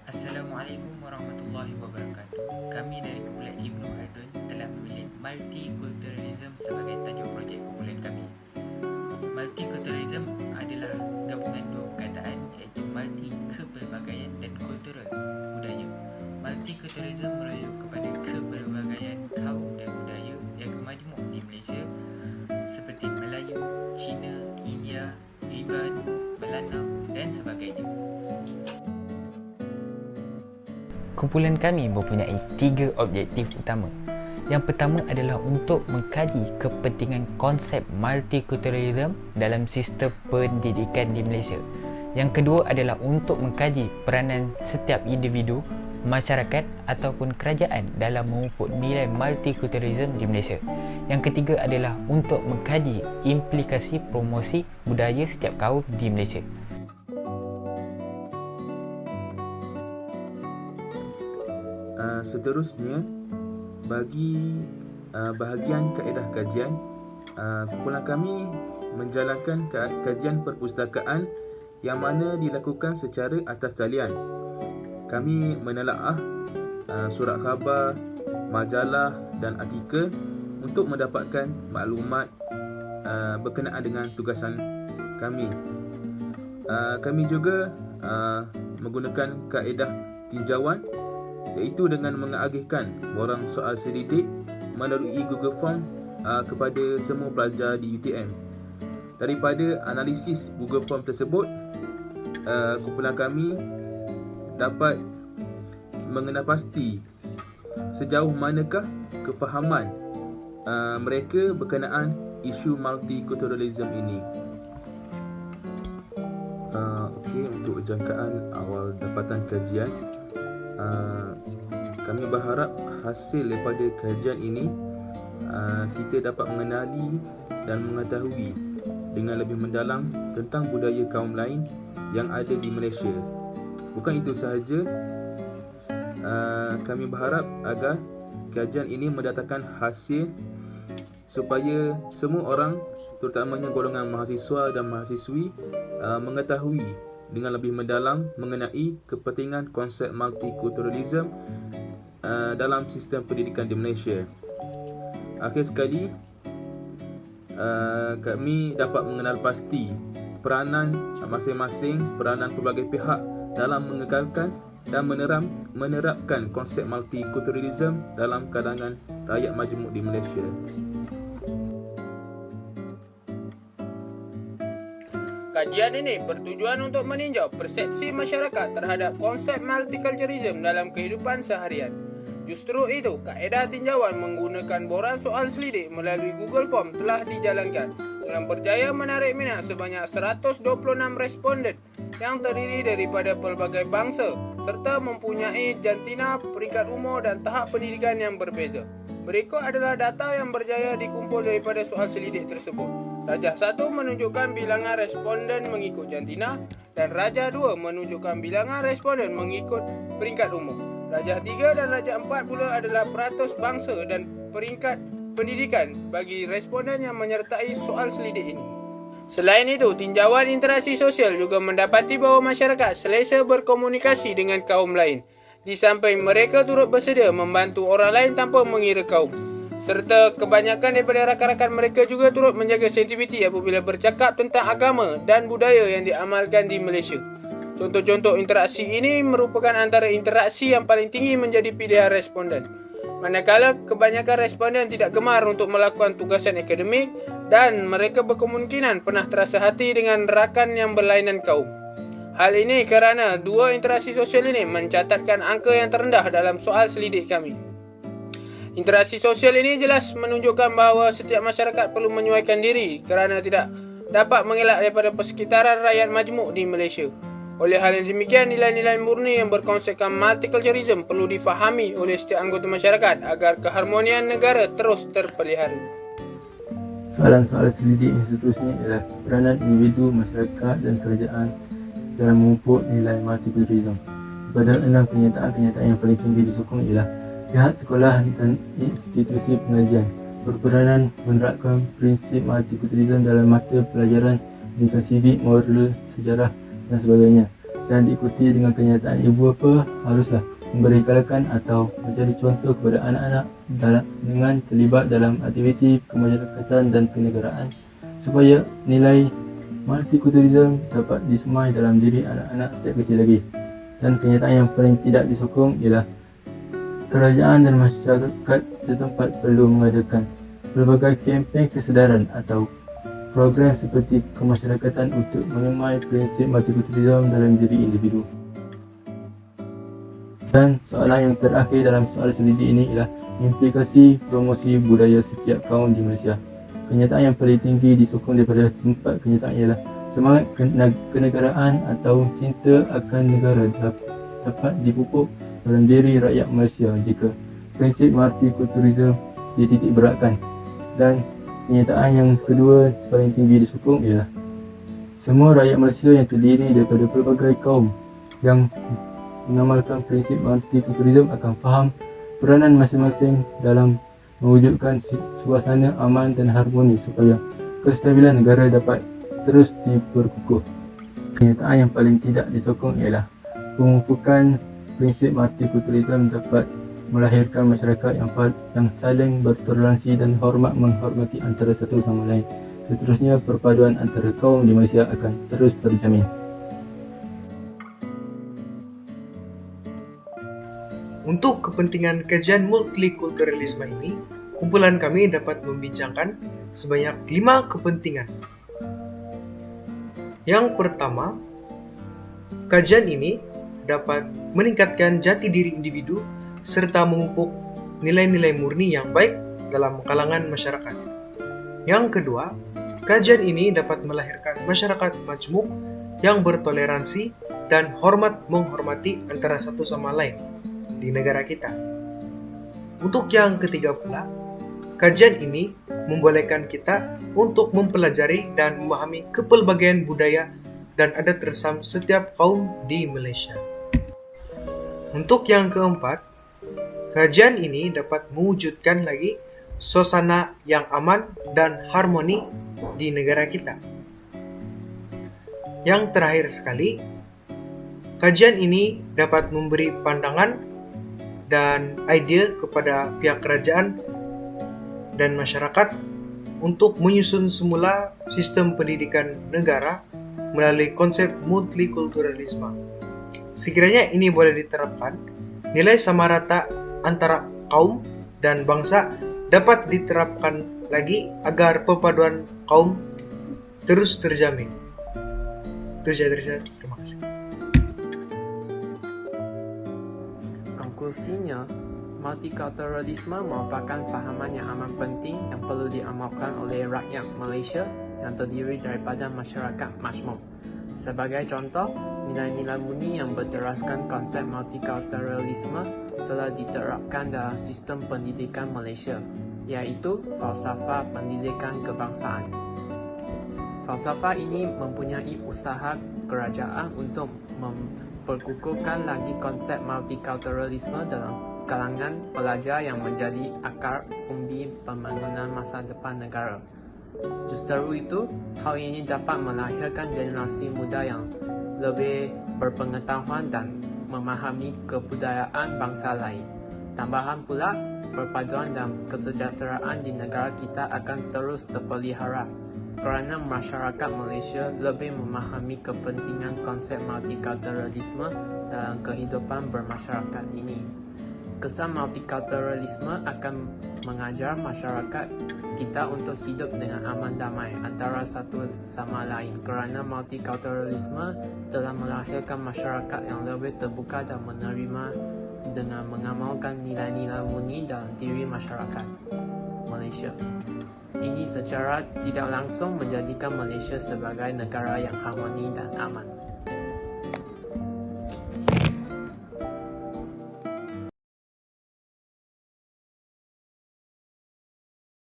Assalamualaikum warahmatullahi wabarakatuh. Kami dari Kumpulan Ibnu Khaldun telah memilih Multiculturalism sebagai tajuk projek kumpulan kami. Multiculturalism adalah gabungan dua perkataan iaitu multi kepelbagaian dan kultural budaya. Multiculturalism merujuk kepada kepelbagaian kaum dan budaya yang majmuk di Malaysia seperti Melayu, Cina, India, Iban, Melanau dan sebagainya. Kumpulan kami mempunyai 3 objektif utama. Yang pertama adalah untuk mengkaji kepentingan konsep multiculturalism dalam sistem pendidikan di Malaysia. Yang kedua adalah untuk mengkaji peranan setiap individu, masyarakat ataupun kerajaan dalam memupuk nilai multiculturalism di Malaysia. Yang ketiga adalah untuk mengkaji implikasi promosi budaya setiap kaum di Malaysia. Seterusnya, bagi bahagian kaedah kajian, kumpulan kami menjalankan kajian perpustakaan yang mana dilakukan secara atas talian. Kami menelaah surat khabar, majalah dan artikel untuk mendapatkan maklumat berkenaan dengan tugasan kami. Kami juga menggunakan kaedah tinjauan, iaitu dengan mengagihkan borang soal selidik melalui Google Form kepada semua pelajar di UTM. Daripada analisis Google Form tersebut, kumpulan kami dapat mengenal pasti sejauh manakah kefahaman mereka berkenaan isu multiculturalism ini. Untuk jangkaan awal dapatan kajian, kami berharap hasil daripada kajian ini kita dapat mengenali dan mengetahui dengan lebih mendalam tentang budaya kaum lain yang ada di Malaysia. Bukan itu sahaja, kami berharap agar kajian ini mendatangkan hasil supaya semua orang, terutamanya golongan mahasiswa dan mahasiswi, mengetahui dengan lebih mendalam mengenai kepentingan konsep multiculturalism dalam sistem pendidikan di Malaysia. Akhir sekali, kami dapat mengenal pasti peranan masing-masing peranan pelbagai pihak dalam mengekalkan dan menerapkan konsep multiculturalism dalam kalangan rakyat majmuk di Malaysia. Kajian ini bertujuan untuk meninjau persepsi masyarakat terhadap konsep multiculturalism dalam kehidupan seharian. Justru itu, kaedah tinjauan menggunakan borang soal selidik melalui Google Form telah dijalankan dengan berjaya menarik minat sebanyak 126 responden yang terdiri daripada pelbagai bangsa serta mempunyai jantina, peringkat umur dan tahap pendidikan yang berbeza. Berikut adalah data yang berjaya dikumpul daripada soal selidik tersebut. Rajah 1 menunjukkan bilangan responden mengikut jantina dan Rajah 2 menunjukkan bilangan responden mengikut peringkat umur. Rajah 3 dan Rajah 4 pula adalah peratus bangsa dan peringkat pendidikan bagi responden yang menyertai soal selidik ini. Selain itu, tinjauan interaksi sosial juga mendapati bahawa masyarakat selesa berkomunikasi dengan kaum lain, di samping mereka turut bersedia membantu orang lain tanpa mengira kaum. Serta kebanyakan daripada rakan-rakan mereka juga turut menjaga sensitiviti apabila bercakap tentang agama dan budaya yang diamalkan di Malaysia. Contoh-contoh interaksi ini merupakan antara interaksi yang paling tinggi menjadi pilihan responden. Manakala kebanyakan responden tidak gemar untuk melakukan tugasan akademik dan mereka berkemungkinan pernah terasa hati dengan rakan yang berlainan kaum. Hal ini kerana dua interaksi sosial ini mencatatkan angka yang terendah dalam soal selidik kami. Interaksi sosial ini jelas menunjukkan bahawa setiap masyarakat perlu menyesuaikan diri kerana tidak dapat mengelak daripada persekitaran rakyat majmuk di Malaysia. Oleh hal yang demikian, nilai-nilai murni yang berkonsepkan multiculturalism perlu difahami oleh setiap anggota masyarakat agar keharmonian negara terus terpelihara. Soalan-soalan selidik yang seterusnya ialah peranan individu, masyarakat dan kerajaan dalam memupuk nilai multiculturalism. Pada 6 kenyataan yang paling tinggi disokong ialah pihak sekolah dan institusi pengajian berperanan menerapkan prinsip multikulturalisme dalam mata pelajaran pendidikan sivic, moral, sejarah dan sebagainya. dan diikuti dengan kenyataan ibu bapa haruslah memberi galakan atau menjadi contoh kepada anak-anak dengan terlibat dalam aktiviti kemasyarakatan dan kenegaraan supaya nilai multikulturalisme dapat disemai dalam diri anak-anak sejak kecil lagi. Dan kenyataan yang paling tidak disokong ialah kerajaan dan masyarakat setempat perlu mengadakan pelbagai kempen kesedaran atau program seperti kemasyarakatan untuk mengemai prinsip multikulturalisme dalam diri individu. Dan soalan yang terakhir dalam soalan selidik ini ialah implikasi promosi budaya setiap kaum di Malaysia. Kenyataan yang paling tinggi disokong daripada tempat kenyataan ialah semangat kenegaraan atau cinta akan negara dapat dipupuk dalam diri rakyat Malaysia jika prinsip multikulturalisme dititik beratkan. Dan kenyataan yang kedua paling tinggi disokong ialah semua rakyat Malaysia yang terdiri daripada pelbagai kaum yang mengamalkan prinsip multikulturalisme akan faham peranan masing-masing dalam mewujudkan suasana aman dan harmoni supaya kestabilan negara dapat terus diperkukuh. Kenyataan yang paling tidak disokong ialah pemupukan prinsip multikulturalisme dapat melahirkan masyarakat yang saling bertoleransi dan menghormati antara satu sama lain. Seterusnya, perpaduan antara kaum di Malaysia akan terus terjamin. Untuk kepentingan kajian multikulturalisme ini, kumpulan kami dapat membincangkan sebanyak 5 kepentingan. Yang pertama, kajian ini dapat meningkatkan jati diri individu serta memupuk nilai-nilai murni yang baik dalam kalangan masyarakat. Yang kedua, kajian ini dapat melahirkan masyarakat majmuk yang bertoleransi dan menghormati antara satu sama lain di negara kita. Untuk yang ketiga pula, kajian ini membolehkan kita untuk mempelajari dan memahami kepelbagaian budaya dan adat resam setiap kaum di Malaysia. Untuk yang keempat, kajian ini dapat mewujudkan lagi suasana yang aman dan harmoni di negara kita. Yang terakhir sekali, kajian ini dapat memberi pandangan dan ide kepada pihak kerajaan dan masyarakat untuk menyusun semula sistem pendidikan negara melalui konsep multikulturalisme. Sekiranya ini boleh diterapkan, nilai sama rata antara kaum dan bangsa dapat diterapkan lagi agar perpaduan kaum terus terjamin. Itu saja dari saya. Terima kasih. Konklusinya, multikulturalisme merupakan fahaman yang amat penting yang perlu diamalkan oleh rakyat Malaysia yang terdiri daripada masyarakat majmuk. Sebagai contoh, nilai-nilai murni yang berteraskan konsep multikulturalisme telah diterapkan dalam sistem pendidikan Malaysia, iaitu falsafah pendidikan kebangsaan. Falsafah ini mempunyai usaha kerajaan untuk memperkukuhkan lagi konsep multikulturalisme dalam kalangan pelajar yang menjadi akar umbi pembangunan masa depan negara. Justru itu, hal ini dapat melahirkan generasi muda yang lebih berpengetahuan dan memahami kebudayaan bangsa lain. Tambahan pula, perpaduan dan kesejahteraan di negara kita akan terus terpelihara kerana masyarakat Malaysia lebih memahami kepentingan konsep multikulturalisme dalam kehidupan bermasyarakat ini. Kesan multikulturalisme akan mengajar masyarakat kita untuk hidup dengan aman damai antara satu sama lain kerana multikulturalisme telah melahirkan masyarakat yang lebih terbuka dan menerima dengan mengamalkan nilai-nilai murni dalam diri masyarakat Malaysia. Ini secara tidak langsung menjadikan Malaysia sebagai negara yang harmoni dan aman.